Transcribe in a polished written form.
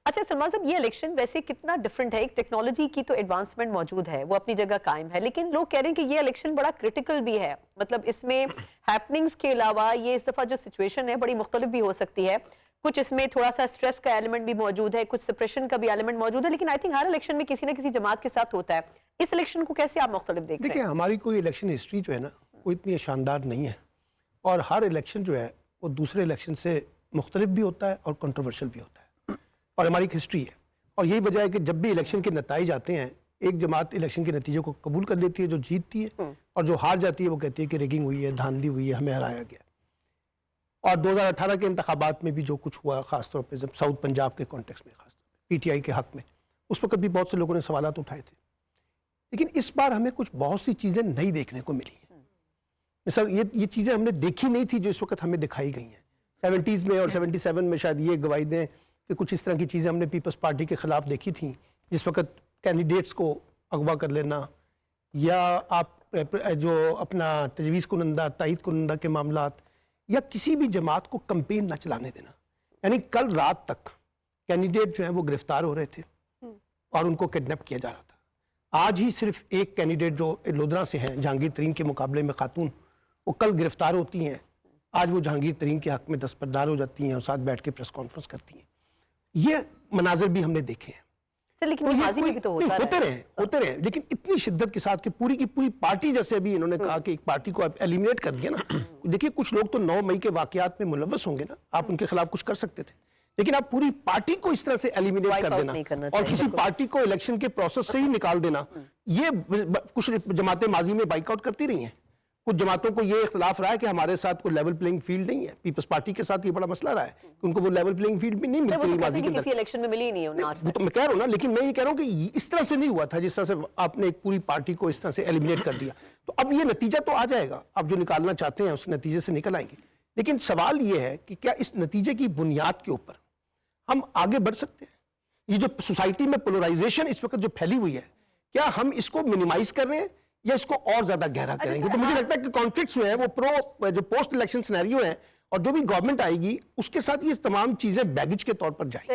अच्छा सलमान साहब, ये इलेक्शन वैसे कितना डिफरेंट है। एक टेक्नोलॉजी की तो एडवांसमेंट मौजूद है, वो अपनी जगह कायम है, लेकिन लोग कह रहे हैं कि ये इलेक्शन बड़ा क्रिटिकल भी है। मतलब इसमें हैपनिंग्स के अलावा ये इस दफा जो सिचुएशन है बड़ी मुख्तलिफ भी हो सकती है। कुछ इसमें थोड़ा सा स्ट्रेस का एलिमेंट भी मौजूद है, कुछ सप्रेशन का भी एलिमेंट मौजूद है, लेकिन आई थिंक हर इलेक्शन में किसी ना किसी जमात के साथ होता है। इस इलेक्शन को कैसे आप मुख्तलिफ देख रहे हैं? देखिए, हमारी कोई इलेक्शन हिस्ट्री जो है ना, वो इतनी शानदार नहीं है, और हर इलेक्शन जो है वो दूसरे इलेक्शन से मुख्तलिफ भी होता है और कंट्रोवर्शियल भी होता है, और हमारी एक हिस्ट्री है। और यही वजह है कि जब भी इलेक्शन के नतीजे आते हैं, एक जमात इलेक्शन के नतीजों को कबूल कर लेती है जो जीतती है, और जो हार जाती है वो कहती है कि रिगिंग हुई है, धांधली हुई है, हमें हराया गया। और 2018 के इंतखाबात में भी जो कुछ हुआ, खासतौर पर जब साउथ पंजाब के कॉन्टेक्स्ट में, खासतौर PTI के हक में, उस वक्त भी बहुत से लोगों ने सवालात उठाए थे। लेकिन इस बार हमें कुछ बहुत सी चीज़ें नई देखने को मिली हैं। मिसाल ये चीज़ें हमने देखी नहीं थी जो इस वक्त हमें दिखाई गई हैं। 70s में और 77 में शायद ये गवाही दें कि कुछ इस तरह की चीज़ें हमने पीपल्स पार्टी के ख़िलाफ़ देखी थी, जिस वक्त कैंडिडेट्स को अगवा कर लेना, या आप जो अपना तजवीज़ कुनंदा, तायद कुनंदा के मामलात, या किसी भी जमात को कंपेन न चलाने देना। यानी कल रात तक कैंडिडेट जो है वो गिरफ्तार हो रहे थे और उनको किडनैप किया जा रहा था। आज ही सिर्फ एक कैंडिडेट जो लोधरा से हैं, जहांगीर तरीन के मुकाबले में खातून, वो कल गिरफ्तार होती हैं। आज वो जहांगीर तरीन के हक में दस्तबरदार हो जाती हैं और साथ बैठ के प्रेस कॉन्फ्रेंस करती हैं। ये मनाजिर भी हमने देखे हैं। लेकिन माजी में भी तो होते रहे, लेकिन इतनी शिद्दत के साथ कि पूरी की पूरी पार्टी, जैसे अभी इन्होंने कहा कि एक पार्टी को आप एलिमिनेट कर दिया ना। देखिए, कुछ लोग तो 9 मई के वाकयात में मुलव्वस होंगे ना, आप उनके खिलाफ कुछ कर सकते थे, लेकिन आप पूरी पार्टी को इस तरह से एलिमिनेट कर देना और किसी पार्टी को इलेक्शन के प्रोसेस से ही निकाल देना, ये कुछ जमातें माजी में बाइकआउट करती रही हैं। कुछ जमातों को ये इख्तलाफ रहा है कि हमारे साथ कोई लेवल प्लेइंग फील्ड नहीं है। पीपल्स पार्टी के साथ ये बड़ा मसला रहा है कि उनको वो लेवल प्लेइंग फील्ड भी नहीं मिलती रही माजी के अंदर। किसी इलेक्शन में मिली नहीं है आज तक। तो मैं कह रहा हूं ना, लेकिन मैं ये कह रहा हूं कि इस तरह से नहीं हुआ था जिस तरह से आपने एक पूरी पार्टी को इस तरह से एलिमिनेट कर दिया। तो अब ये नतीजा तो आ जाएगा, अब जो निकालना चाहते हैं उस नतीजे से निकल आएंगे। लेकिन सवाल ये है कि क्या इस नतीजे की बुनियाद के ऊपर हम आगे बढ़ सकते हैं? ये जो सोसाइटी में पोलराइजेशन इस वक्त जो फैली हुई है, क्या हम इसको मिनिमाइज कर रहे हैं या इसको और ज्यादा गहरा करेंगे? तो मुझे लगता है कि कॉन्फ्लिक्ट्स जो है वो जो पोस्ट इलेक्शन सिनेरियो है और जो भी गवर्नमेंट आएगी उसके साथ ये तमाम चीजें बैगेज के तौर पर जाएंगी।